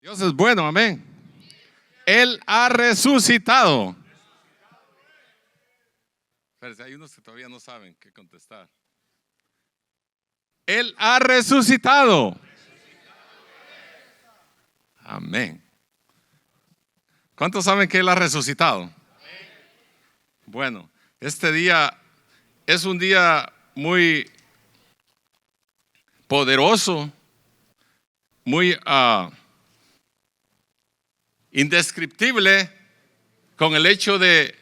Dios es bueno, amén. Él ha resucitado. Pero hay unos que todavía no saben qué contestar. Él ha resucitado. Amén. ¿Cuántos saben que Él ha resucitado? Bueno, este día es un día muy poderoso, muy indescriptible, con el hecho de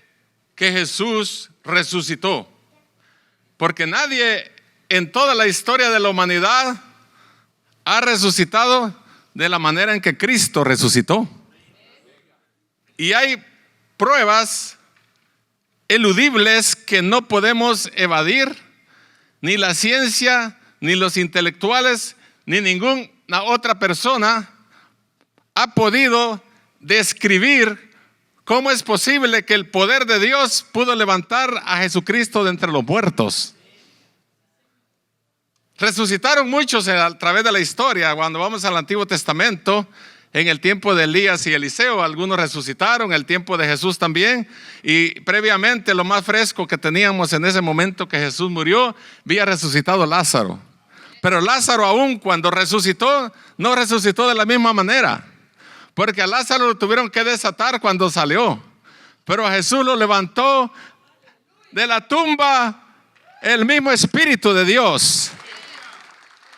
que Jesús resucitó. Porque nadie en toda la historia de la humanidad ha resucitado de la manera en que Cristo resucitó. Y hay pruebas eludibles que no podemos evadir, ni la ciencia, ni los intelectuales, ni ninguna otra persona ha podido describir cómo es posible que el poder de Dios pudo levantar a Jesucristo de entre los muertos. Resucitaron muchos a través de la historia. Cuando vamos al Antiguo Testamento, en el tiempo de Elías y Eliseo, algunos resucitaron, en el tiempo de Jesús también. Y previamente, lo más fresco que teníamos en ese momento que Jesús murió, había resucitado Lázaro. Pero Lázaro, aún cuando resucitó, no resucitó de la misma manera, porque a Lázaro lo tuvieron que desatar cuando salió. Pero a Jesús lo levantó de la tumba el mismo Espíritu de Dios.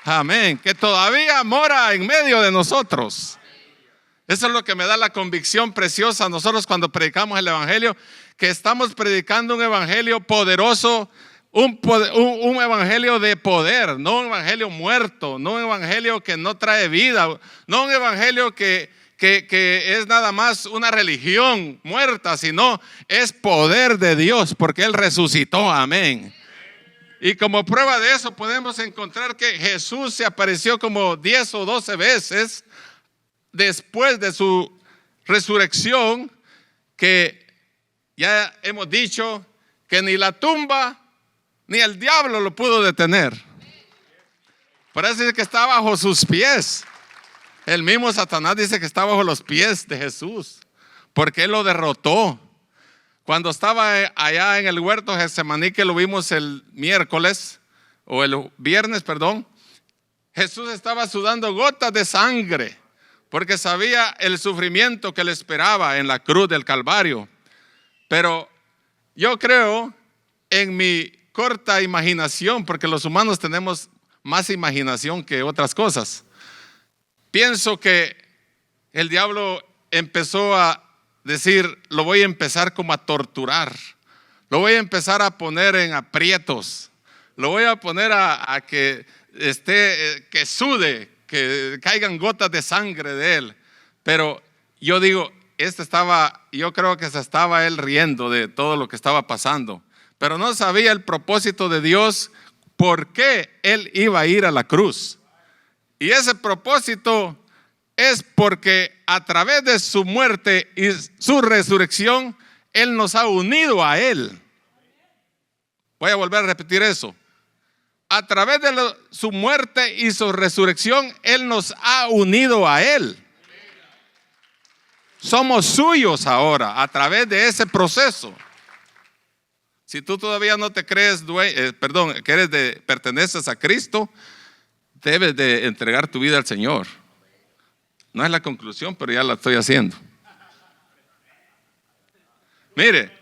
Amén. Que todavía mora en medio de nosotros. Eso es lo que me da la convicción preciosa a nosotros cuando predicamos el Evangelio, que estamos predicando un Evangelio poderoso, un Evangelio de poder, no un Evangelio muerto, no un Evangelio que no trae vida, no un Evangelio que es nada más una religión muerta, sino es poder de Dios, porque Él resucitó. Amén. Y como prueba de eso podemos encontrar que Jesús se apareció como 10 o 12 veces después de su resurrección, que ya hemos dicho que ni la tumba ni el diablo lo pudo detener. Parece que está bajo sus pies. El mismo Satanás dice que está bajo los pies de Jesús, porque Él lo derrotó. Cuando estaba allá en el huerto de Getsemaní, que lo vimos el miércoles, o el viernes, perdón, Jesús estaba sudando gotas de sangre, porque sabía el sufrimiento que le esperaba en la cruz del Calvario. Pero yo creo, en mi corta imaginación, porque los humanos tenemos más imaginación que otras cosas, pienso que el diablo empezó a decir: lo voy a empezar como a torturar, lo voy a empezar a poner en aprietos, lo voy a poner a que que sude, que caigan gotas de sangre de él. Pero yo digo, yo creo que se estaba él riendo de todo lo que estaba pasando, pero no sabía el propósito de Dios, por qué él iba a ir a la cruz. Y ese propósito es porque a través de su muerte y su resurrección, Él nos ha unido a Él. Voy a volver a repetir eso. A través de su muerte y su resurrección, Él nos ha unido a Él. Somos suyos ahora a través de ese proceso. Si tú todavía no te crees, que perteneces a Cristo, debes de entregar tu vida al Señor. No es la conclusión, pero ya la estoy haciendo. Mire,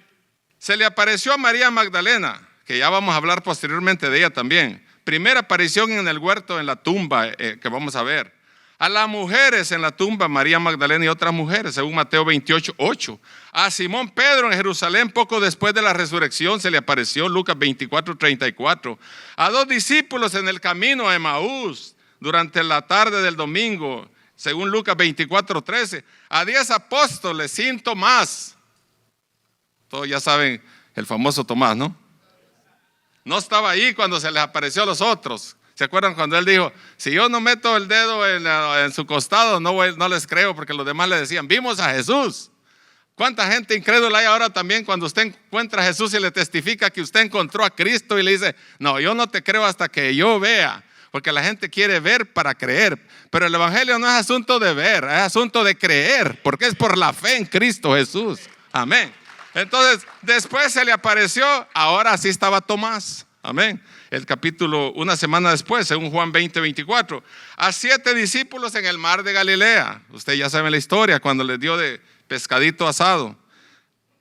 se le apareció a María Magdalena, que ya vamos a hablar posteriormente de ella también. Primera aparición en el huerto, en la tumba, que vamos a ver. A las mujeres en la tumba, María Magdalena y otras mujeres, según Mateo 28:8. A Simón Pedro en Jerusalén, poco después de la resurrección, se le apareció, Lucas 24:34. A 2 discípulos en el camino a Emaús, durante la tarde del domingo, según Lucas 24:13. A 10 apóstoles sin Tomás. Todos ya saben el famoso Tomás, ¿no? No estaba ahí cuando se les apareció a los otros. ¿Se acuerdan cuando él dijo: si yo no meto el dedo en su costado, no les creo? Porque los demás le decían: vimos a Jesús. ¿Cuánta gente incrédula hay ahora también cuando usted encuentra a Jesús y le testifica que usted encontró a Cristo y le dice: no, yo no te creo hasta que yo vea? porque la gente quiere ver para creer, pero el evangelio no es asunto de ver, es asunto de creer, porque es por la fe en Cristo Jesús. Amén. Entonces, después se le apareció, ahora sí estaba Tomás. Amén. El capítulo, una semana después, según Juan 20:24, a 7 discípulos en el mar de Galilea. Usted ya sabe la historia, cuando les dio de pescadito asado.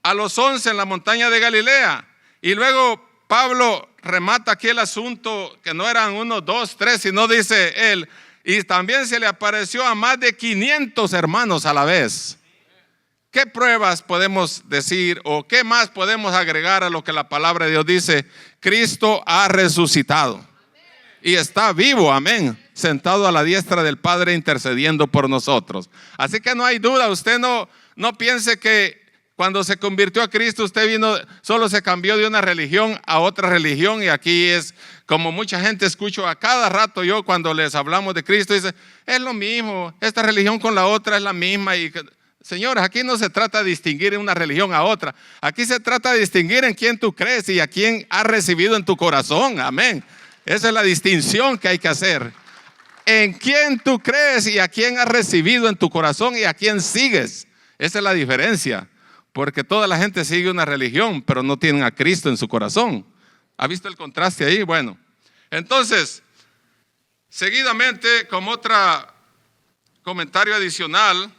A los 11 en la montaña de Galilea. Y luego Pablo remata aquí el asunto, que no eran 1, 2, 3, sino dice él, y también se le apareció a más de 500 hermanos a la vez. ¿Qué pruebas podemos decir o qué más podemos agregar a lo que la palabra de Dios dice? Cristo ha resucitado y está vivo, amén, sentado a la diestra del Padre intercediendo por nosotros. Así que no hay duda, usted no piense que cuando se convirtió a Cristo usted vino, solo se cambió de una religión a otra religión. Y aquí es como mucha gente escucho a cada rato yo cuando les hablamos de Cristo, dice, es lo mismo, esta religión con la otra es la misma. Y señores, aquí no se trata de distinguir una religión a otra. Aquí se trata de distinguir en quién tú crees y a quién has recibido en tu corazón. Amén. Esa es la distinción que hay que hacer. En quién tú crees y a quién has recibido en tu corazón y a quién sigues. Esa es la diferencia. Porque toda la gente sigue una religión, pero no tienen a Cristo en su corazón. ¿Ha visto el contraste ahí? Bueno, entonces, seguidamente, como otro comentario adicional,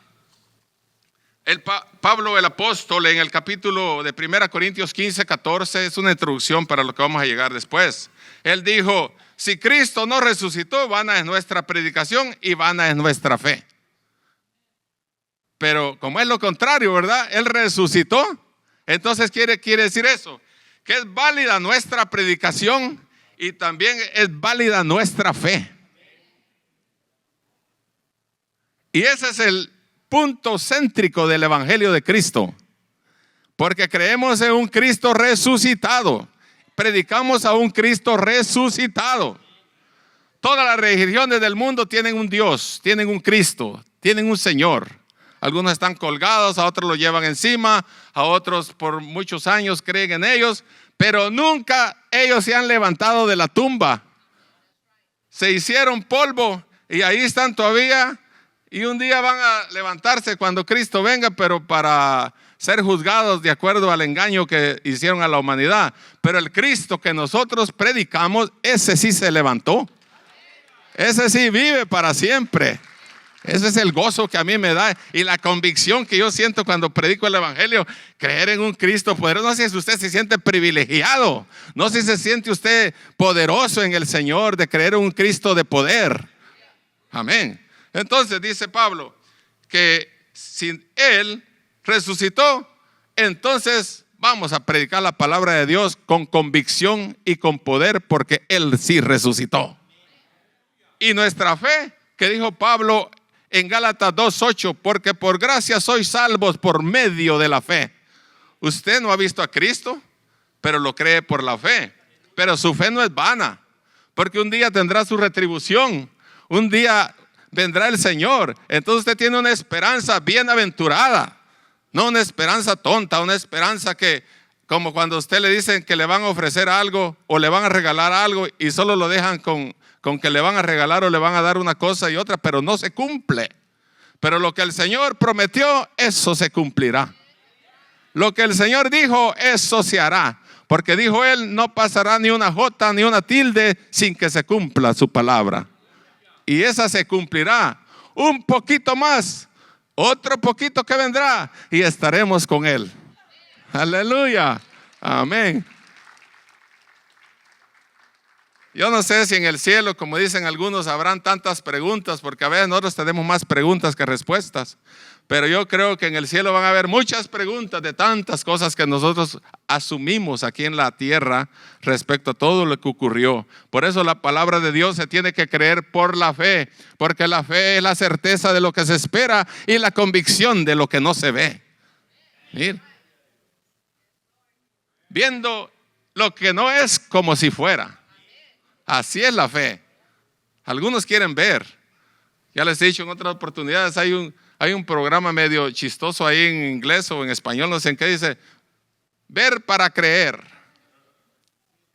Pablo el apóstol en el capítulo de 1 Corintios 15:14 es una introducción para lo que vamos a llegar después. Él dijo, si Cristo no resucitó, vana es nuestra predicación y vana es nuestra fe. Pero como es lo contrario, ¿verdad? Él resucitó. Entonces quiere decir eso, que es válida nuestra predicación y también es válida nuestra fe. Y ese es el punto céntrico del evangelio de Cristo, porque creemos en un Cristo resucitado, predicamos a un Cristo resucitado. Todas las religiones del mundo tienen un Dios, tienen un Cristo, tienen un Señor. Algunos están colgados, a otros lo llevan encima, a otros por muchos años creen en ellos, pero nunca ellos se han levantado de la tumba. Se hicieron polvo y ahí están todavía. Y un día van a levantarse cuando Cristo venga, pero para ser juzgados de acuerdo al engaño que hicieron a la humanidad. Pero el Cristo que nosotros predicamos, ese sí se levantó. Ese sí vive para siempre. Ese es el gozo que a mí me da y la convicción que yo siento cuando predico el evangelio. Creer en un Cristo poderoso. No sé si usted se siente privilegiado. No sé si se siente usted poderoso en el Señor de creer en un Cristo de poder. Amén. Entonces dice Pablo que si Él resucitó, entonces vamos a predicar la palabra de Dios con convicción y con poder, porque Él sí resucitó. Y nuestra fe, que dijo Pablo en Gálatas 2:8, porque por gracia sois salvos por medio de la fe. Usted no ha visto a Cristo, pero lo cree por la fe. Pero su fe no es vana, porque un día tendrá su retribución. Un día vendrá el Señor. Entonces usted tiene una esperanza bienaventurada, no una esperanza tonta, una esperanza que, como cuando a usted le dicen que le van a ofrecer algo o le van a regalar algo y solo lo dejan con que le van a regalar o le van a dar una cosa y otra, pero no se cumple. Pero lo que el Señor prometió, eso se cumplirá. Lo que el Señor dijo, eso se hará. Porque dijo Él, no pasará ni una jota ni una tilde sin que se cumpla su palabra. Y esa se cumplirá. Un poquito más, otro poquito que vendrá y estaremos con Él. Aleluya. Amén. Yo no sé si en el cielo, como dicen algunos, habrán tantas preguntas, porque a veces nosotros tenemos más preguntas que respuestas. Pero yo creo que en el cielo van a haber muchas preguntas de tantas cosas que nosotros asumimos aquí en la tierra respecto a todo lo que ocurrió. Por eso la palabra de Dios se tiene que creer por la fe, porque la fe es la certeza de lo que se espera y la convicción de lo que no se ve. Mira, viendo lo que no es como si fuera. Así es la fe. Algunos quieren ver. Ya les he dicho en otras oportunidades, hay un programa medio chistoso ahí en inglés o en español, no sé en qué, dice ver para creer.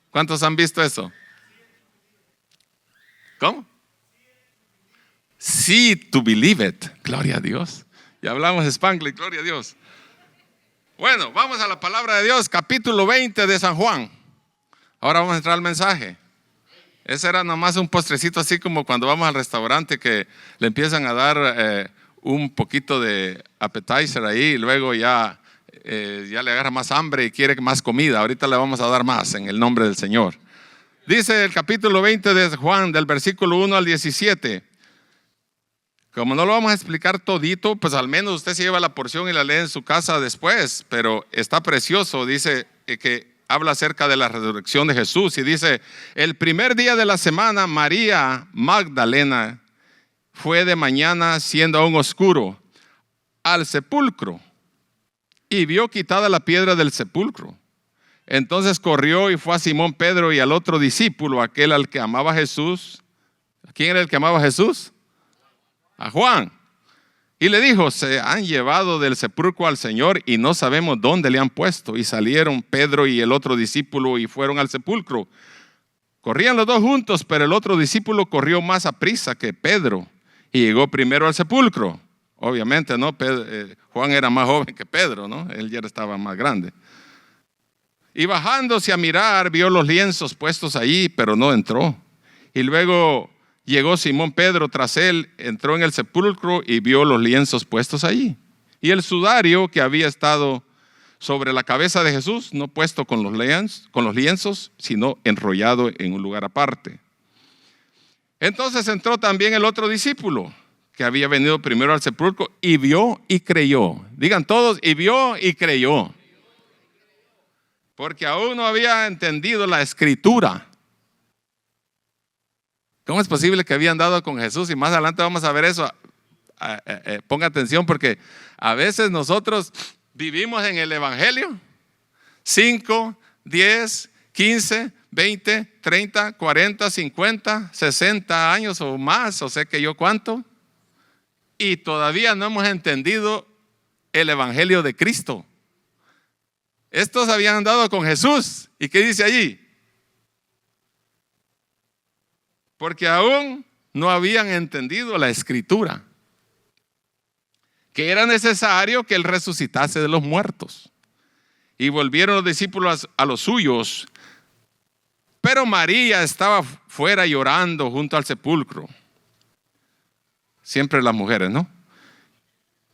¿Cuántos han visto eso? ¿Cómo? See to believe it. Gloria a Dios. Ya hablamos de Spanglish, gloria a Dios. Bueno, vamos a la palabra de Dios, capítulo 20 de San Juan. Ahora vamos a entrar al mensaje. Ese era nomás un postrecito, así como cuando vamos al restaurante que le empiezan a dar un poquito de appetizer ahí y luego ya le agarra más hambre y quiere más comida. Ahorita le vamos a dar más en el nombre del Señor. Dice el capítulo 20 de Juan, del versículo 1 al 17. Como no lo vamos a explicar todito, pues al menos usted se lleva la porción y la lee en su casa después, pero está precioso. Dice que habla acerca de la resurrección de Jesús y dice: el primer día de la semana, María Magdalena fue de mañana, siendo aún oscuro, al sepulcro y vio quitada la piedra del sepulcro. Entonces corrió y fue a Simón Pedro y al otro discípulo, aquel al que amaba Jesús. ¿Quién era el que amaba a Jesús? A Juan. Y le dijo: se han llevado del sepulcro al Señor y no sabemos dónde le han puesto. Y salieron Pedro y el otro discípulo y fueron al sepulcro. Corrían los dos juntos, pero el otro discípulo corrió más aprisa que Pedro y llegó primero al sepulcro. Obviamente, ¿no? Juan era más joven que Pedro, ¿no? Él ya estaba más grande. Y bajándose a mirar, vio los lienzos puestos allí, pero no entró. Y luego llegó Simón Pedro tras él, entró en el sepulcro y vio los lienzos puestos allí. Y el sudario que había estado sobre la cabeza de Jesús, no puesto con los lienzos, sino enrollado en un lugar aparte. Entonces entró también el otro discípulo, que había venido primero al sepulcro, y vio y creyó. Digan todos: y vio y creyó. Porque aún no había entendido la escritura. ¿Cómo es posible que habían dado con Jesús? Y más adelante vamos a ver eso. Ponga atención, porque a veces nosotros vivimos en el evangelio 5, 10, 15, 20, 30, 40, 50, 60 años o más, o sé que yo cuánto, y todavía no hemos entendido el evangelio de Cristo. Estos habían andado con Jesús. ¿Y qué dice allí? Porque aún no habían entendido la escritura, que era necesario que Él resucitase de los muertos. Y volvieron los discípulos a los suyos, pero María estaba fuera llorando junto al sepulcro. Siempre las mujeres, ¿no?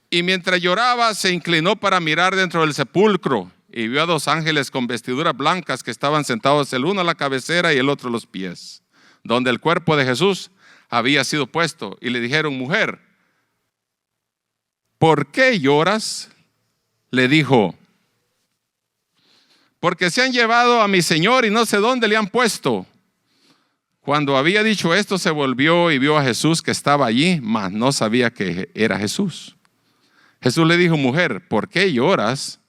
Y mientras lloraba, se inclinó para mirar dentro del sepulcro y vio a dos ángeles con vestiduras blancas que estaban sentados, el uno a la cabecera y el otro a los pies, donde el cuerpo de Jesús había sido puesto. Y le dijeron: mujer, ¿por qué lloras? Le dijo: porque se han llevado a mi Señor y no sé dónde le han puesto. Cuando había dicho esto, se volvió y vio a Jesús que estaba allí, mas no sabía que era Jesús. Jesús le dijo: mujer, ¿por qué lloras?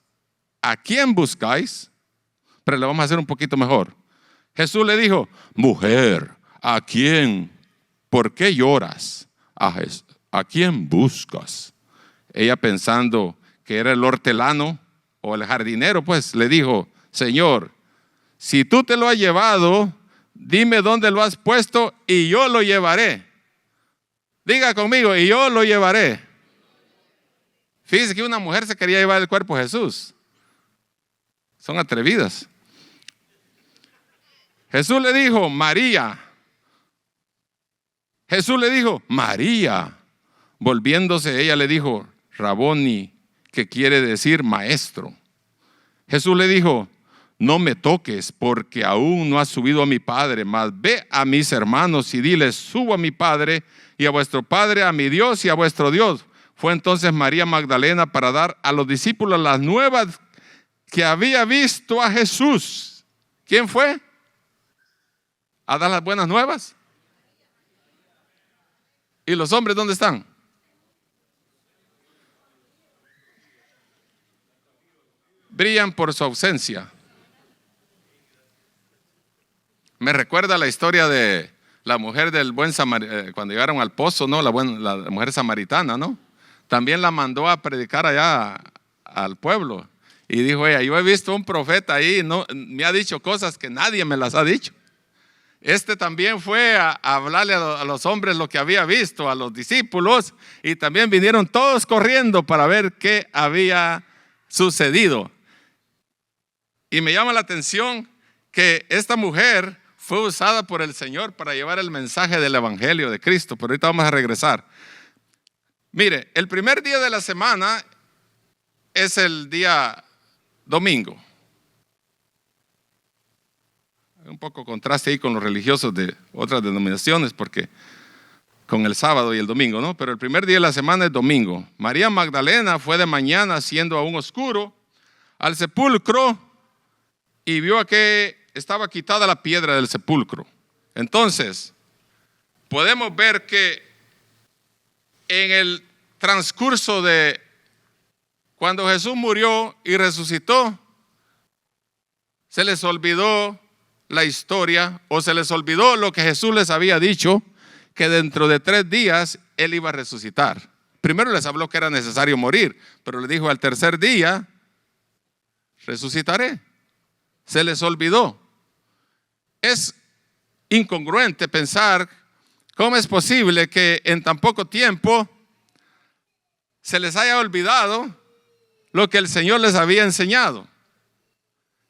¿A quién buscáis? Pero le vamos a hacer un poquito mejor. Jesús le dijo: mujer, ¿a quién? ¿Por qué lloras? ¿A quién buscas? Ella, pensando que era el hortelano o el jardinero, pues le dijo: Señor, si tú te lo has llevado, dime dónde lo has puesto y yo lo llevaré. Diga conmigo: y yo lo llevaré. Fíjese que una mujer se quería llevar el cuerpo de Jesús. Son atrevidas. Jesús le dijo: María. Jesús le dijo: María. Volviéndose, ella le dijo: Raboni, que quiere decir maestro. Jesús le dijo: no me toques, porque aún no has subido a mi Padre, mas ve a mis hermanos y diles: subo a mi Padre y a vuestro Padre, a mi Dios y a vuestro Dios. Fue entonces María Magdalena para dar a los discípulos las nuevas que había visto a Jesús. ¿Quién fue? ¿A dar las buenas nuevas? ¿Y los hombres dónde están? Brillan por su ausencia. Me recuerda la historia de la mujer del buen samaritano, cuando llegaron al pozo, ¿no? La mujer samaritana, ¿no? También la mandó a predicar allá al pueblo. Y dijo ella: yo he visto un profeta ahí, no, me ha dicho cosas que nadie me las ha dicho. también fue a hablarle a los hombres lo que había visto, a los discípulos, y también vinieron todos corriendo para ver qué había sucedido. Y me llama la atención que esta mujer fue usada por el Señor para llevar el mensaje del Evangelio de Cristo. Pero ahorita vamos a regresar. Mire, el primer día de la semana es el día domingo. Un poco contraste ahí con los religiosos de otras denominaciones, porque con el sábado y el domingo, ¿no? Pero el primer día de la semana es domingo. María Magdalena fue de mañana, siendo aún oscuro, al sepulcro y vio que estaba quitada la piedra del sepulcro. Entonces, podemos ver que en el transcurso de cuando Jesús murió y resucitó, se les olvidó la historia, o se les olvidó lo que Jesús les había dicho, que dentro de 3 días Él iba a resucitar. Primero les habló que era necesario morir, pero les dijo: al tercer día resucitaré. Se les olvidó. Es incongruente pensar cómo es posible que en tan poco tiempo se les haya olvidado lo que el Señor les había enseñado.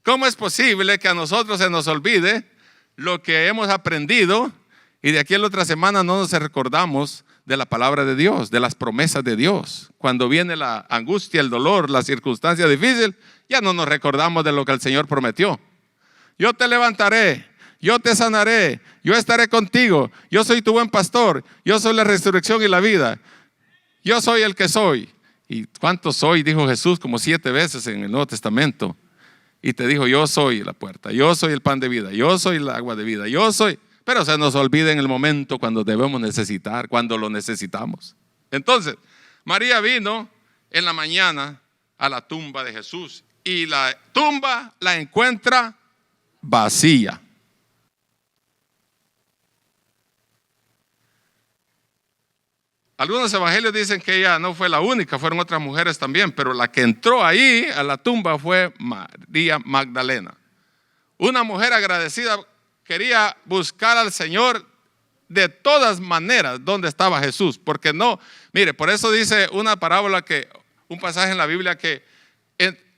¿Cómo es posible que a nosotros se nos olvide lo que hemos aprendido y de aquí a la otra semana no nos recordamos de la palabra de Dios, de las promesas de Dios? Cuando viene la angustia, el dolor, la circunstancia difícil, ya no nos recordamos de lo que el Señor prometió. Yo te levantaré, yo te sanaré, yo estaré contigo, yo soy tu buen pastor, yo soy la resurrección y la vida, yo soy el que soy. ¿Y cuánto soy? Dijo Jesús como 7 veces en el Nuevo Testamento. Y te dijo: yo soy la puerta, yo soy el pan de vida, yo soy el agua de vida, yo soy. Pero se nos olvida en el momento cuando debemos necesitar, cuando lo necesitamos. Entonces, María vino en la mañana a la tumba de Jesús y la tumba la encuentra vacía. Algunos evangelios dicen que ella no fue la única, fueron otras mujeres también, pero la que entró ahí a la tumba fue María Magdalena. Una mujer agradecida, quería buscar al Señor de todas maneras donde estaba Jesús, porque no, mire, por eso dice una parábola, un pasaje en la Biblia, que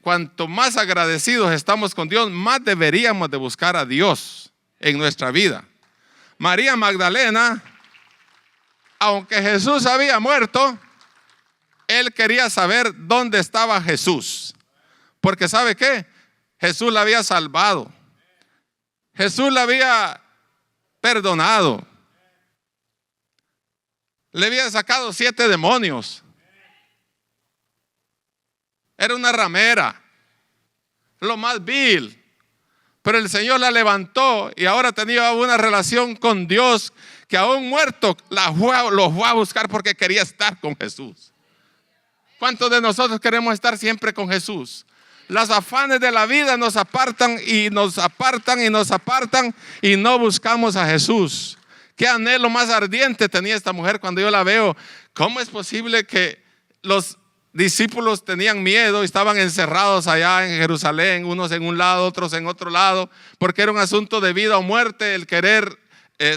cuanto más agradecidos estamos con Dios, más deberíamos de buscar a Dios en nuestra vida. María Magdalena, aunque Jesús había muerto, él quería saber dónde estaba Jesús. Porque ¿sabe qué? Jesús la había salvado. Jesús la había perdonado. Le había sacado 7 demonios. Era una ramera, lo más vil. Pero el Señor la levantó y ahora tenía una relación con Dios, que aún muerto los fue a buscar porque quería estar con Jesús. ¿Cuántos de nosotros queremos estar siempre con Jesús? Los afanes de la vida nos apartan y nos apartan y nos apartan y no buscamos a Jesús. Qué anhelo más ardiente tenía esta mujer cuando yo la veo. ¿Cómo es posible que los discípulos tenían miedo y estaban encerrados allá en Jerusalén, unos en un lado, otros en otro lado, porque era un asunto de vida o muerte el querer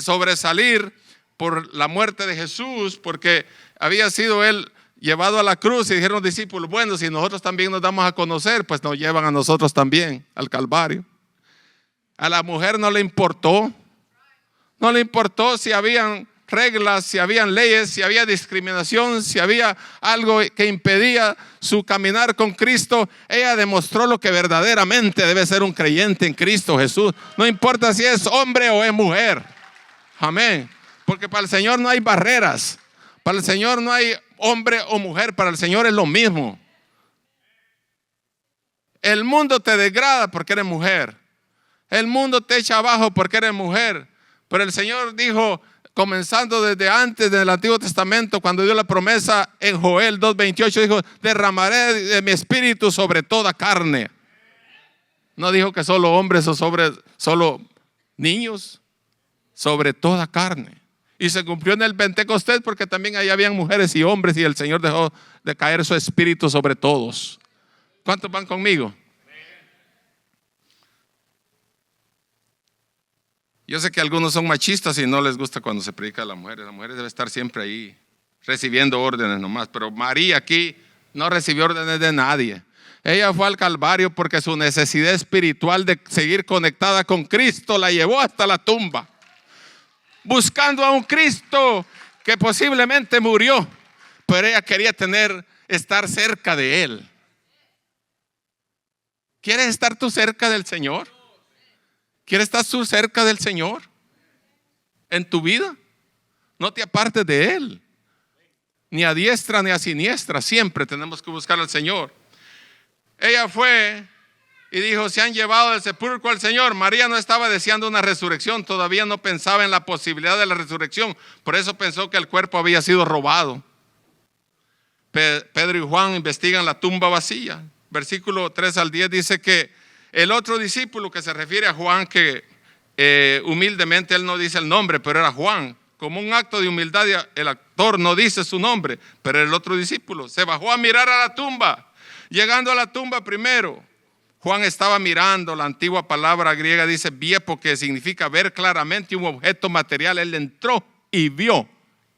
sobresalir por la muerte de Jesús, porque había sido él llevado a la cruz? Y dijeron los discípulos: bueno, si nosotros también nos damos a conocer, pues nos llevan a nosotros también al Calvario. A la mujer no le importó si habían reglas, si habían leyes, si había discriminación, si había algo que impedía su caminar con Cristo. Ella demostró lo que verdaderamente debe ser un creyente en Cristo Jesús. No importa si es hombre o es mujer. Amén. Porque para el Señor no hay barreras. Para el Señor no hay hombre o mujer. Para el Señor es lo mismo. El mundo te degrada porque eres mujer. El mundo te echa abajo porque eres mujer. Pero el Señor dijo, comenzando desde antes del Antiguo Testamento, cuando dio la promesa en Joel 2:28, dijo: derramaré de mi espíritu sobre toda carne. No dijo que solo hombres o solo niños, sobre toda carne. Y se cumplió en el Pentecostés, porque también ahí habían mujeres y hombres, y el Señor dejó de caer su espíritu sobre todos. ¿Cuántos van conmigo? Yo sé que algunos son machistas y no les gusta cuando se predica a las mujeres. La mujer debe estar siempre ahí, recibiendo órdenes nomás. Pero María aquí no recibió órdenes de nadie. Ella fue al Calvario porque su necesidad espiritual de seguir conectada con Cristo la llevó hasta la tumba, buscando a un Cristo que posiblemente murió, pero ella quería estar cerca de Él. ¿Quieres estar tú cerca del Señor? ¿Quieres estar tú cerca del Señor en tu vida? No te apartes de Él, ni a diestra ni a siniestra. Siempre tenemos que buscar al Señor. Ella fue y dijo: se han llevado del sepulcro al Señor. María no estaba deseando una resurrección, todavía no pensaba en la posibilidad de la resurrección. Por eso pensó que el cuerpo había sido robado. Pedro y Juan investigan la tumba vacía. Versículo 3 al 10 dice que el otro discípulo, que se refiere a Juan, que humildemente él no dice el nombre, pero era Juan. Como un acto de humildad, el actor no dice su nombre, pero el otro discípulo se bajó a mirar a la tumba. Llegando a la tumba primero, Juan estaba mirando. La antigua palabra griega dice viepo, que significa ver claramente un objeto material. Él entró y vio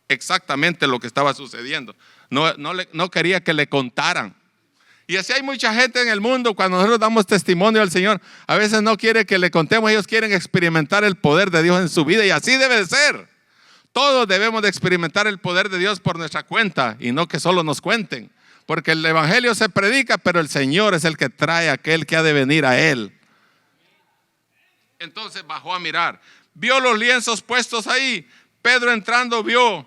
exactamente lo que estaba sucediendo. No quería que le contaran. Y así hay mucha gente en el mundo. Cuando nosotros damos testimonio al Señor, a veces no quiere que le contemos. Ellos quieren experimentar el poder de Dios en su vida, y así debe de ser. Todos debemos de experimentar el poder de Dios por nuestra cuenta, y no que solo nos cuenten. Porque el evangelio se predica, pero el Señor es el que trae a aquel que ha de venir a Él. Entonces bajó a mirar, vio los lienzos puestos ahí. Pedro, entrando, vio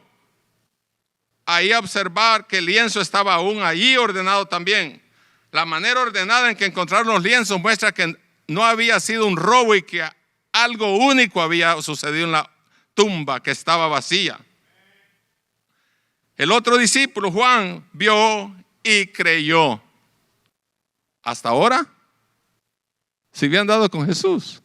ahí a observar que el lienzo estaba aún allí ordenado también. La manera ordenada en que encontraron los lienzos muestra que no había sido un robo y que algo único había sucedido en la tumba, que estaba vacía. El otro discípulo, Juan, vio y creyó. Hasta ahora se habían dado con Jesús.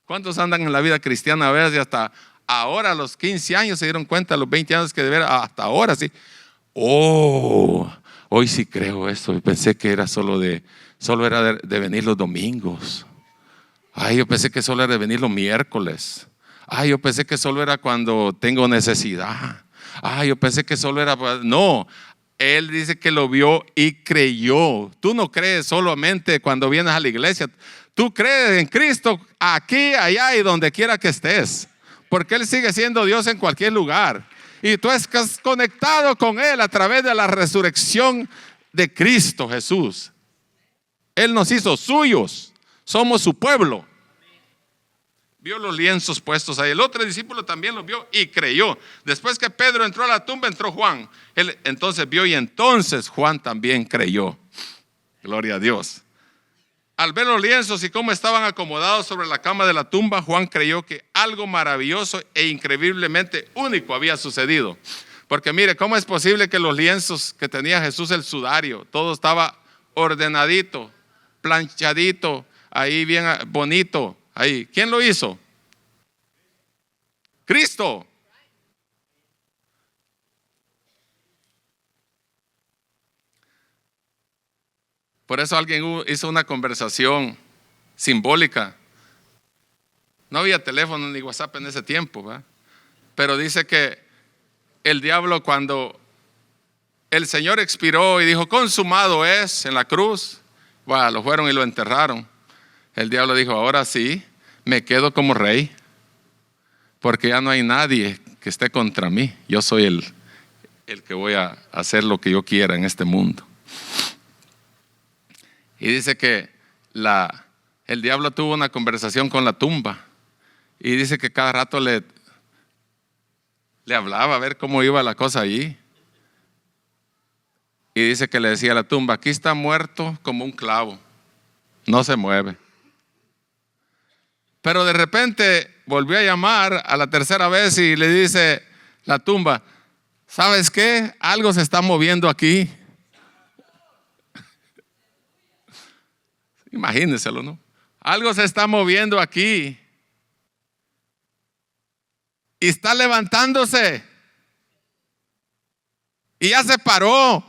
¿Cuántos andan en la vida cristiana a veces y hasta ahora, a los 15 años se dieron cuenta, a los 20 años que de ver, hasta ahora sí? Hoy sí creo esto. Pensé que era solo era de venir los domingos. Yo pensé que solo era de venir los miércoles. Yo pensé que solo era cuando tengo necesidad. Yo pensé que solo era. No, él dice que lo vio y creyó. Tú no crees solamente cuando vienes a la iglesia. Tú crees en Cristo aquí, allá y donde quiera que estés, porque Él sigue siendo Dios en cualquier lugar. Y tú estás conectado con Él a través de la resurrección de Cristo Jesús. Él nos hizo suyos, somos su pueblo. Vio los lienzos puestos ahí. El otro discípulo también los vio y creyó. Después que Pedro entró a la tumba, entró Juan. Él entonces vio y entonces Juan también creyó. Gloria a Dios. Al ver los lienzos y cómo estaban acomodados sobre la cama de la tumba, Juan creyó que algo maravilloso e increíblemente único había sucedido. Porque mire, ¿cómo es posible que los lienzos que tenía Jesús, el sudario, todo estaba ordenadito, planchadito, ahí bien bonito? Ahí, ¿quién lo hizo? Cristo. Por eso alguien hizo una conversación simbólica. No había teléfono ni WhatsApp en ese tiempo, ¿verdad? Pero dice que el diablo, cuando el Señor expiró y dijo consumado es en la cruz, lo fueron y lo enterraron. El diablo dijo: ahora sí, me quedo como rey, porque ya no hay nadie que esté contra mí. Yo soy el que voy a hacer lo que yo quiera en este mundo. Y dice que el diablo tuvo una conversación con la tumba. Y dice que cada rato le hablaba a ver cómo iba la cosa allí. Y dice que le decía a la tumba: aquí está muerto como un clavo, no se mueve. Pero de repente volvió a llamar a la tercera vez y le dice la tumba: ¿sabes qué? Algo se está moviendo aquí. Imagínenselo, ¿no? Algo se está moviendo aquí. Y está levantándose. Y ya se paró.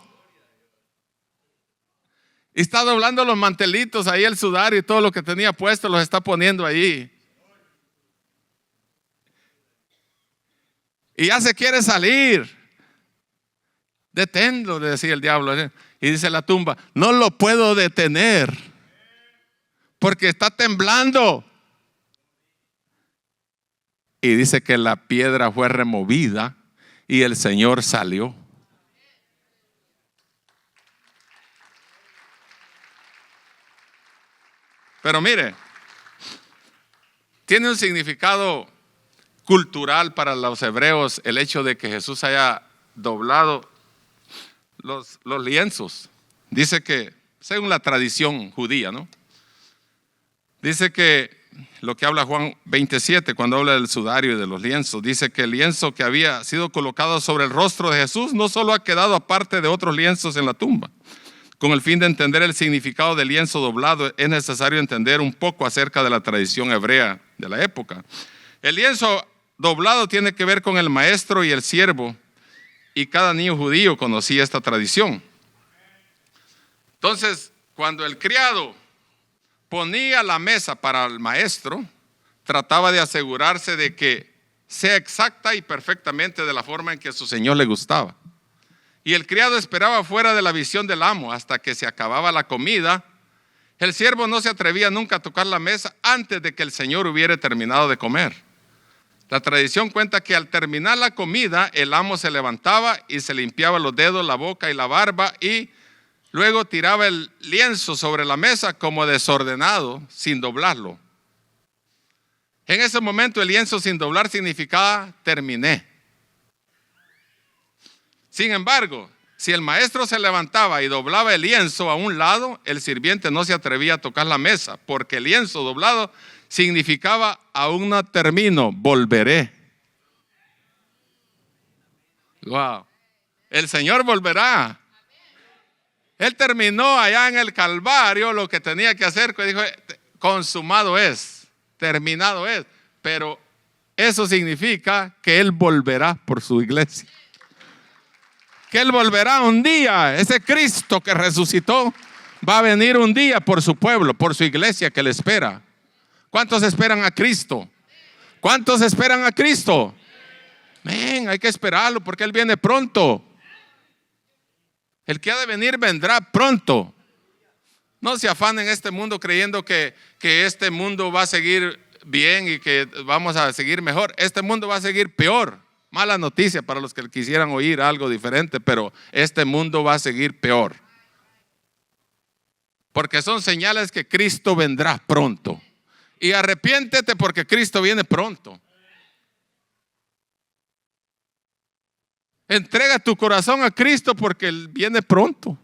Y está doblando los mantelitos ahí, el sudario y todo lo que tenía puesto los está poniendo ahí. Y ya se quiere salir. Deténlo, le decía el diablo. Y dice la tumba, no lo puedo detener porque está temblando. Y dice que la piedra fue removida y el Señor salió. Pero mire, tiene un significado cultural para los hebreos el hecho de que Jesús haya doblado los lienzos. Dice que, según la tradición judía, ¿no? Dice que lo que habla Juan 27, cuando habla del sudario y de los lienzos, dice que el lienzo que había sido colocado sobre el rostro de Jesús no solo ha quedado aparte de otros lienzos en la tumba. Con el fin de entender el significado del lienzo doblado, es necesario entender un poco acerca de la tradición hebrea de la época. El lienzo doblado tiene que ver con el maestro y el siervo, y cada niño judío conocía esta tradición. Entonces, cuando el criado ponía la mesa para el maestro, trataba de asegurarse de que sea exacta y perfectamente de la forma en que a su señor le gustaba. Y el criado esperaba fuera de la visión del amo hasta que se acababa la comida. El siervo no se atrevía nunca a tocar la mesa antes de que el señor hubiera terminado de comer. La tradición cuenta que al terminar la comida, el amo se levantaba y se limpiaba los dedos, la boca y la barba, y luego tiraba el lienzo sobre la mesa como desordenado, sin doblarlo. En ese momento el lienzo sin doblar significaba terminé. Sin embargo, si el maestro se levantaba y doblaba el lienzo a un lado, el sirviente no se atrevía a tocar la mesa, porque el lienzo doblado significaba aún no termino, volveré. Wow. El Señor volverá. Él terminó allá en el Calvario lo que tenía que hacer, que dijo, consumado es, terminado es. Pero eso significa que Él volverá por su iglesia. Que Él volverá un día. Ese Cristo que resucitó va a venir un día por su pueblo, por su iglesia que le espera. ¿Cuántos esperan a Cristo? ¿Cuántos esperan a Cristo? Ven, hay que esperarlo porque Él viene pronto. El que ha de venir vendrá pronto. No se afanen en este mundo creyendo que este mundo va a seguir bien y que vamos a seguir mejor. Este mundo va a seguir peor. Mala noticia para los que quisieran oír algo diferente, pero este mundo va a seguir peor. Porque son señales que Cristo vendrá pronto. Y arrepiéntete porque Cristo viene pronto. Entrega tu corazón a Cristo porque Él viene pronto.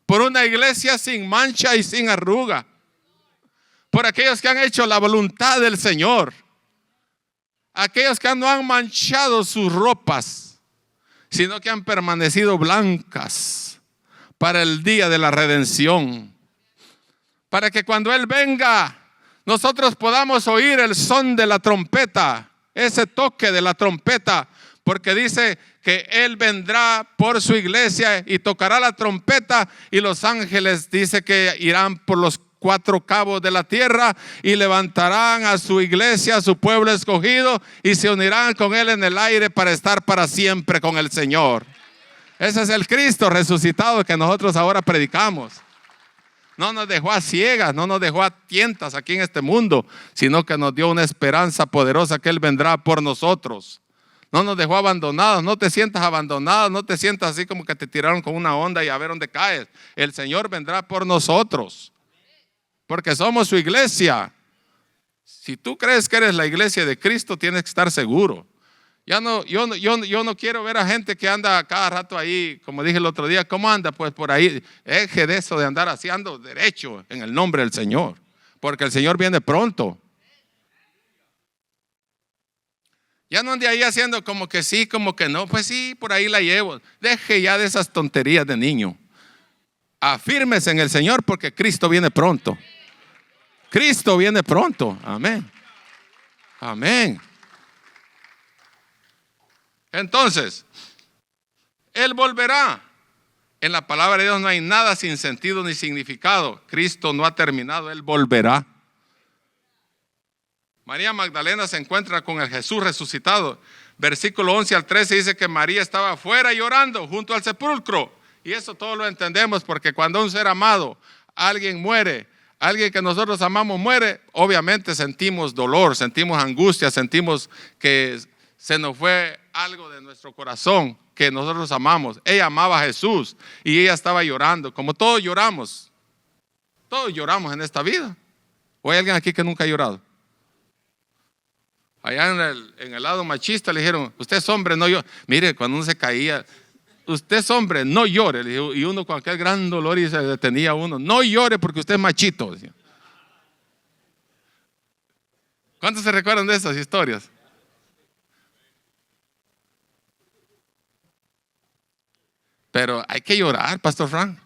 Por una iglesia sin mancha y sin arruga. Por aquellos que han hecho la voluntad del Señor. Aquellos que no han manchado sus ropas, sino que han permanecido blancas para el día de la redención. Para que cuando Él venga, nosotros podamos oír el son de la trompeta, ese toque de la trompeta, porque dice que Él vendrá por su iglesia y tocará la trompeta, y los ángeles dice que irán por los 4 cabos de la tierra y levantarán a su iglesia, a su pueblo escogido, y se unirán con Él en el aire para estar para siempre con el Señor. Ese es el Cristo resucitado que nosotros ahora predicamos. No nos dejó a ciegas, no nos dejó a tientas aquí en este mundo, sino que nos dio una esperanza poderosa que Él vendrá por nosotros. No nos dejó abandonados. No te sientas abandonado, no te sientas así como que te tiraron con una onda y a ver dónde caes. El Señor vendrá por nosotros, porque somos su iglesia. Si tú crees que eres la iglesia de Cristo, tienes que estar seguro. Yo no quiero ver a gente que anda cada rato ahí, como dije el otro día. ¿Cómo anda? Pues por ahí. Eje de eso de andar así, ando derecho en el nombre del Señor, porque el Señor viene pronto. Ya no ande ahí haciendo como que sí, como que no. Pues sí, por ahí la llevo. Deje ya de esas tonterías de niño. Afírmese en el Señor porque Cristo viene pronto. Cristo viene pronto. Amén. Amén. Entonces, Él volverá. En la palabra de Dios no hay nada sin sentido ni significado. Cristo no ha terminado, Él volverá. María Magdalena se encuentra con el Jesús resucitado. Versículo 11 al 13 dice que María estaba afuera llorando junto al sepulcro. Y eso todo lo entendemos porque cuando un ser amado, alguien muere, alguien que nosotros amamos muere, obviamente sentimos dolor, sentimos angustia, sentimos que se nos fue algo de nuestro corazón que nosotros amamos. Ella amaba a Jesús y ella estaba llorando, como todos lloramos en esta vida. ¿O hay alguien aquí que nunca ha llorado? Allá en el lado machista le dijeron, usted es hombre, no llore. Mire, cuando uno se caía, usted es hombre, no llore. Y uno con aquel gran dolor y se detenía uno, no llore porque usted es machito, decía. ¿Cuántos se recuerdan de esas historias? Pero hay que llorar, Pastor Frank.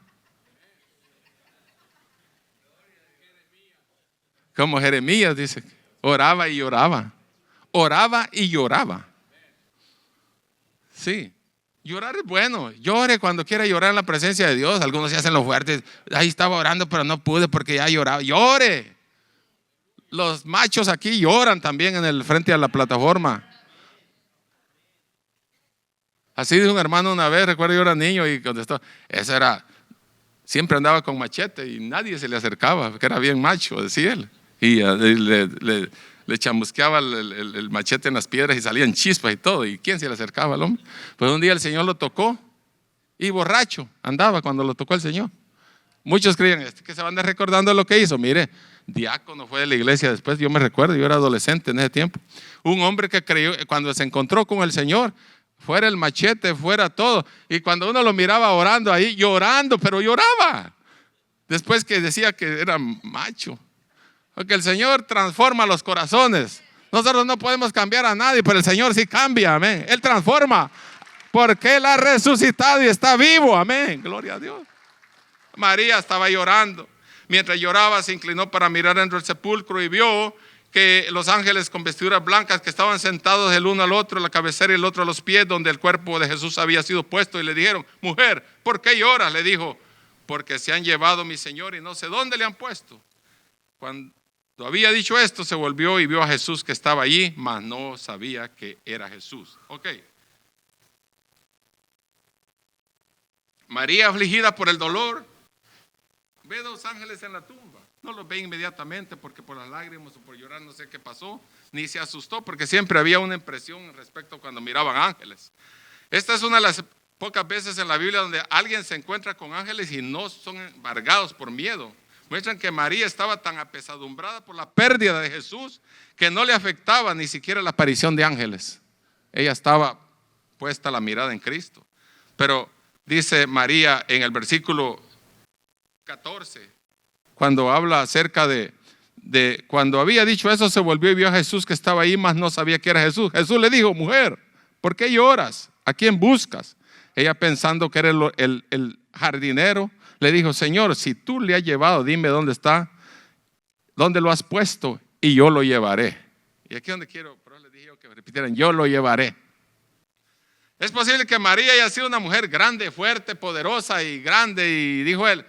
Como Jeremías dice, oraba y lloraba. Oraba y lloraba. Sí, llorar es bueno. Llore cuando quiera llorar en la presencia de Dios. Algunos se hacen los fuertes. Ahí estaba orando, pero no pude porque ya lloraba. Llore. Los machos aquí lloran también en el frente a la plataforma. Así dijo un hermano una vez, recuerdo yo era niño y contestó, ese era, siempre andaba con machete y nadie se le acercaba, porque era bien macho, decía él. Y le chamusqueaba el machete en las piedras y salían chispas y todo. ¿Y quién se le acercaba al hombre? Pues un día el Señor lo tocó y borracho andaba cuando lo tocó el Señor. Muchos creían que se van recordando lo que hizo. Mire, diácono fue de la iglesia después, yo me recuerdo, yo era adolescente en ese tiempo. Un hombre que creyó, cuando se encontró con el Señor, fuera el machete, fuera todo. Y cuando uno lo miraba orando ahí, llorando, pero lloraba. Después que decía que era macho. Porque el Señor transforma los corazones. Nosotros no podemos cambiar a nadie, pero el Señor sí cambia, amén. Él transforma, porque Él ha resucitado y está vivo, amén. Gloria a Dios. María estaba llorando. Mientras lloraba, se inclinó para mirar dentro del sepulcro y vio que los ángeles con vestiduras blancas que estaban sentados el uno al otro, la cabecera y el otro a los pies, donde el cuerpo de Jesús había sido puesto, y le dijeron, mujer, ¿por qué lloras? Le dijo, porque se han llevado a mi Señor y no sé dónde le han puesto. Cuando había dicho esto, se volvió y vio a Jesús que estaba allí, mas no sabía que era Jesús. Ok. María, afligida por el dolor, ve dos ángeles en la tumba. No los ve inmediatamente porque por las lágrimas o por llorar no sé qué pasó, ni se asustó porque siempre había una impresión respecto cuando miraban ángeles. Esta es una de las pocas veces en la Biblia donde alguien se encuentra con ángeles y no son embargados por miedo. Muestran que María estaba tan apesadumbrada por la pérdida de Jesús que no le afectaba ni siquiera la aparición de ángeles. Ella estaba puesta la mirada en Cristo. Pero dice María en el versículo 14, cuando habla acerca de cuando había dicho eso, se volvió y vio a Jesús que estaba ahí, mas no sabía que era Jesús. Jesús le dijo, mujer, ¿por qué lloras? ¿A quién buscas? Ella, pensando que era el jardinero, le dijo, Señor, si tú le has llevado, dime dónde está, dónde lo has puesto y yo lo llevaré. Y aquí es donde quiero, pero les dije yo que repitieran, yo lo llevaré. Es posible que María haya sido una mujer grande, fuerte, poderosa y grande, y dijo él,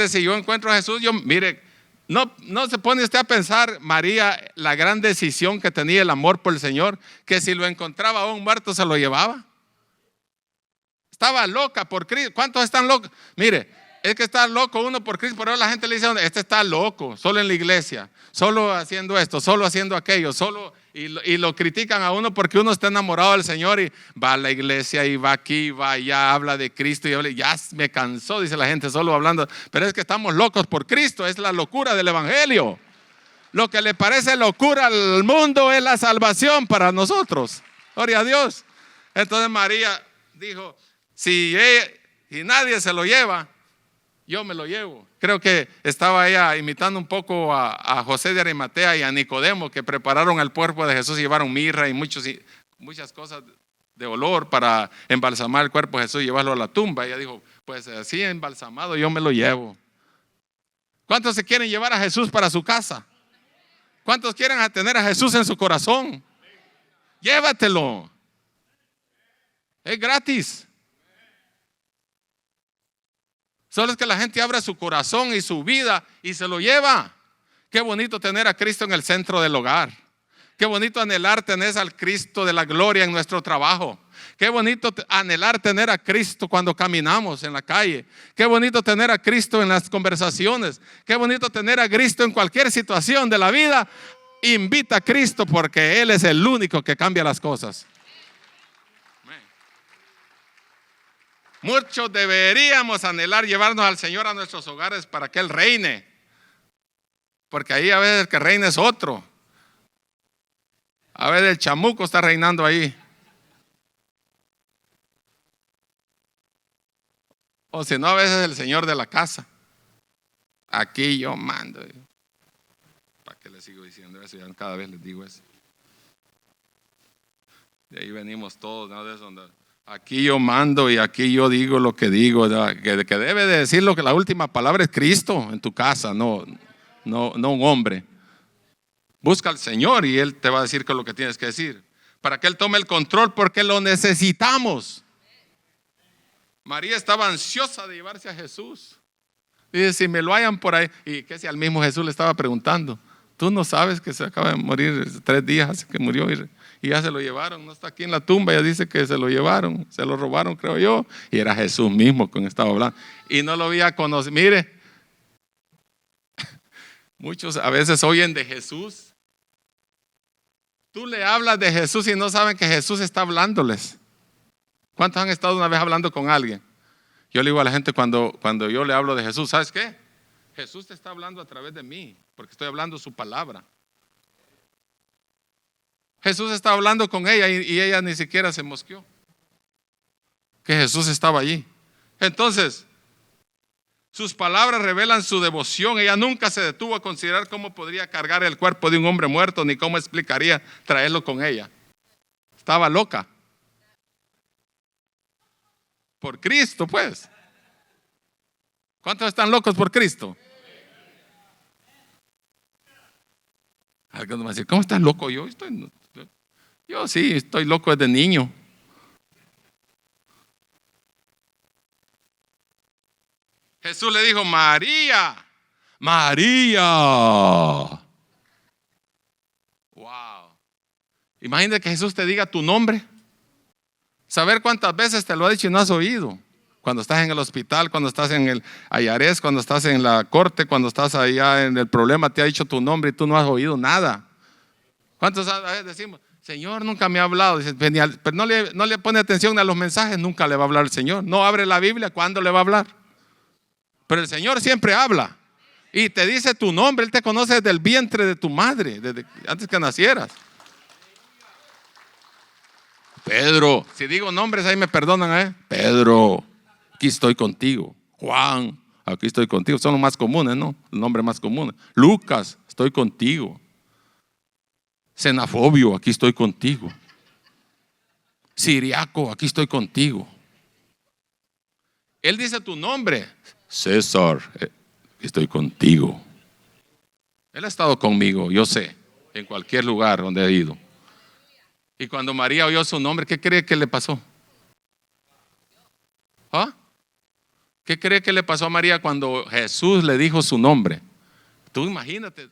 si yo encuentro a Jesús, mire, no se pone usted a pensar, María, la gran decisión que tenía el amor por el Señor, que si lo encontraba a un muerto se lo llevaba. Estaba loca por Cristo. ¿Cuántos están locos? Mire, es que está loco uno por Cristo, pero la gente le dice, este está loco, solo en la iglesia, solo haciendo esto, solo haciendo aquello, solo, y lo critican a uno porque uno está enamorado del Señor y va a la iglesia y va aquí, va allá, habla de Cristo y habla, ya me cansó, dice la gente, solo hablando, pero es que estamos locos por Cristo, es la locura del evangelio. Lo que le parece locura al mundo es la salvación para nosotros. Gloria a Dios. Entonces María dijo, si nadie se lo lleva, yo me lo llevo. Creo que estaba ella imitando un poco a José de Arimatea y a Nicodemo, que prepararon el cuerpo de Jesús y llevaron mirra y muchas cosas de olor para embalsamar el cuerpo de Jesús y llevarlo a la tumba. Ella dijo, pues así embalsamado yo me lo llevo. ¿Cuántos se quieren llevar a Jesús para su casa? ¿Cuántos quieren tener a Jesús en su corazón? Llévatelo. Es gratis. Solo es que la gente abre su corazón y su vida y se lo lleva. Qué bonito tener a Cristo en el centro del hogar. Qué bonito anhelar tener al Cristo de la gloria en nuestro trabajo. Qué bonito anhelar tener a Cristo cuando caminamos en la calle. Qué bonito tener a Cristo en las conversaciones. Qué bonito tener a Cristo en cualquier situación de la vida. Invita a Cristo porque Él es el único que cambia las cosas. Muchos deberíamos anhelar llevarnos al Señor a nuestros hogares para que Él reine. Porque ahí a veces el que reina es otro. A veces el chamuco está reinando ahí. O si no, a veces el señor de la casa. Aquí yo mando. ¿Para qué les sigo diciendo eso? Ya cada vez les digo eso. De ahí venimos todos, ¿no? De eso, aquí yo mando y aquí yo digo lo que digo. Que debe de decir lo que la última palabra es Cristo en tu casa, no un hombre. Busca al Señor y Él te va a decir qué es lo que tienes que decir. Para que Él tome el control porque lo necesitamos. María estaba ansiosa de llevarse a Jesús. Dice, si me lo hayan por ahí. Y que si al mismo Jesús le estaba preguntando, tú no sabes que se acaba de morir 3 días hace que murió y ya se lo llevaron. No está aquí en la tumba, ya dice que se lo llevaron, se lo robaron, creo yo. Y era Jesús mismo con quien estaba hablando. Y no lo había conocido. Mire, muchos a veces oyen de Jesús. Tú le hablas de Jesús y no saben que Jesús está hablándoles. ¿Cuántos han estado una vez hablando con alguien? Yo le digo a la gente cuando yo le hablo de Jesús, ¿sabes qué? Jesús te está hablando a través de mí, porque estoy hablando su palabra. Jesús estaba hablando con ella y ella ni siquiera se mosqueó que Jesús estaba allí. Entonces, sus palabras revelan su devoción. Ella nunca se detuvo a considerar cómo podría cargar el cuerpo de un hombre muerto, ni cómo explicaría traerlo con ella. Estaba loca. Por Cristo, pues. ¿Cuántos están locos por Cristo? Algunos me dicen, ¿cómo estás loco? Yo sí, estoy loco desde niño. Jesús le dijo, María, María. Wow. Imagínate que Jesús te diga tu nombre. Saber cuántas veces te lo ha dicho y no has oído. Cuando estás en el hospital, cuando estás en el IRS, cuando estás en la corte, cuando estás allá en el problema, te ha dicho tu nombre y tú no has oído nada. ¿Cuántos a veces decimos, Señor nunca me ha hablado? Dice, pero no le pone atención a los mensajes, nunca le va a hablar el Señor. No abre la Biblia, ¿cuándo le va a hablar? Pero el Señor siempre habla. Y te dice tu nombre, Él te conoce desde el vientre de tu madre, desde antes que nacieras. Pedro, si digo nombres ahí me perdonan, Pedro, aquí estoy contigo. Juan, aquí estoy contigo. Son los más comunes, ¿no? El nombre más común. Lucas, estoy contigo. Xenofobio, aquí estoy contigo. Siriaco, aquí estoy contigo. Él dice tu nombre. César, estoy contigo. Él ha estado conmigo, yo sé, en cualquier lugar donde he ido. Y cuando María oyó su nombre, ¿qué cree que le pasó? ¿Ah? ¿Qué cree que le pasó a María cuando Jesús le dijo su nombre? Tú imagínate,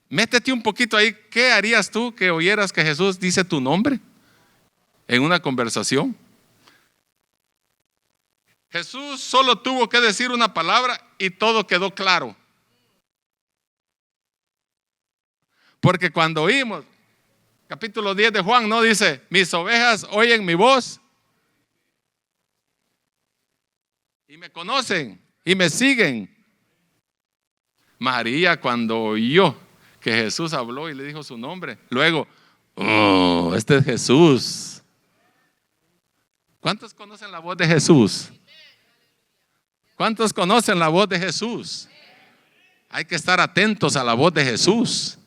métete un poquito ahí. ¿Qué harías tú que oyeras que Jesús dice tu nombre en una conversación? Jesús solo tuvo que decir una palabra y todo quedó claro. Porque cuando oímos capítulo 10 de Juan, no dice, mis ovejas oyen mi voz y me conocen y me siguen. María, cuando oyó que Jesús habló y le dijo su nombre, luego, oh, este es Jesús. ¿Cuántos conocen la voz de Jesús? ¿Cuántos conocen la voz de Jesús? Hay que estar atentos a la voz de Jesús.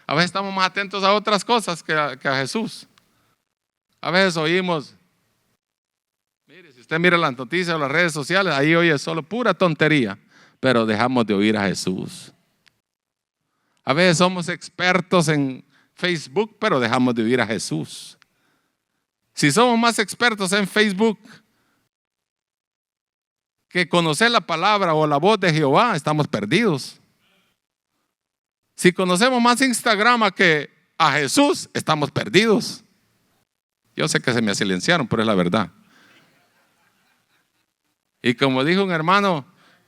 A veces estamos más atentos a otras cosas que a Jesús. A veces oímos, mire, si usted mira las noticias o las redes sociales, ahí oye solo pura tontería, pero dejamos de oír a Jesús. A veces somos expertos en Facebook, pero dejamos de oír a Jesús. Si somos más expertos en Facebook que conocer la palabra o la voz de Jehová, estamos perdidos. Si conocemos más Instagram que a Jesús, estamos perdidos. Yo sé que se me silenciaron, pero es la verdad. Y como dijo un hermano,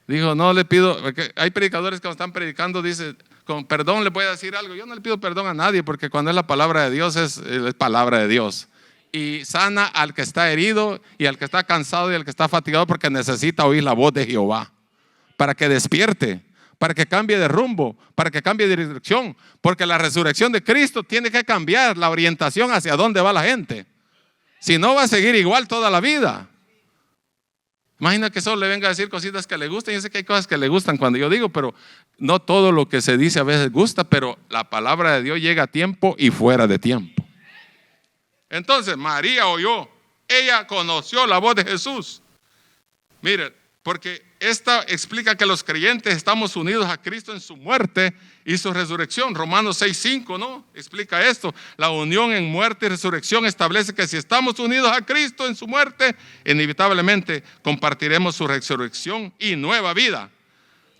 dijo, no le pido, porque hay predicadores que cuando están predicando, dice, con perdón le voy a decir algo. Yo no le pido perdón a nadie, porque cuando es la palabra de Dios, es palabra de Dios. Y sana al que está herido y al que está cansado y al que está fatigado, porque necesita oír la voz de Jehová, para que despierte, para que cambie de rumbo, para que cambie de dirección, porque la resurrección de Cristo tiene que cambiar la orientación hacia dónde va la gente. Si no, va a seguir igual toda la vida. Imagina que solo le venga a decir cositas que le gustan. Yo sé que hay cosas que le gustan cuando yo digo, pero no todo lo que se dice a veces gusta, pero la palabra de Dios llega a tiempo y fuera de tiempo. Entonces María oyó, ella conoció la voz de Jesús. Mire, porque esta explica que los creyentes estamos unidos a Cristo en su muerte y su resurrección. Romanos 6:5, ¿no? Explica esto. La unión en muerte y resurrección establece que si estamos unidos a Cristo en su muerte, inevitablemente compartiremos su resurrección y nueva vida.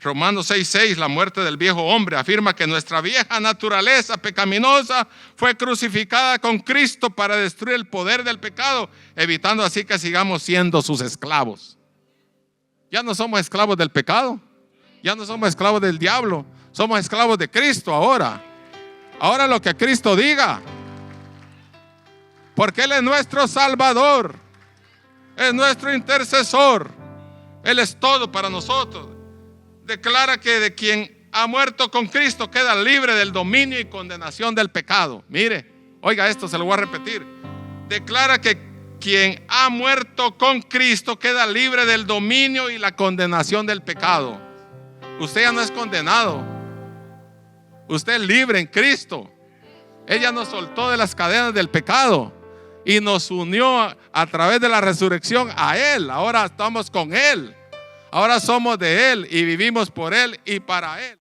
Romanos 6:6, la muerte del viejo hombre, afirma que nuestra vieja naturaleza pecaminosa fue crucificada con Cristo para destruir el poder del pecado, evitando así que sigamos siendo sus esclavos. Ya no somos esclavos del pecado, ya no somos esclavos del diablo, somos esclavos de Cristo ahora. Ahora lo que Cristo diga, porque Él es nuestro Salvador, es nuestro intercesor, Él es todo para nosotros. Declara que de quien ha muerto con Cristo queda libre del dominio y condenación del pecado. Mire, oiga esto, se lo voy a repetir. Declara que quien ha muerto con Cristo queda libre del dominio y la condenación del pecado. Usted ya no es condenado. Usted es libre en Cristo. Ella nos soltó de las cadenas del pecado y nos unió a través de la resurrección a Él. Ahora estamos con Él. Ahora somos de Él y vivimos por Él y para Él.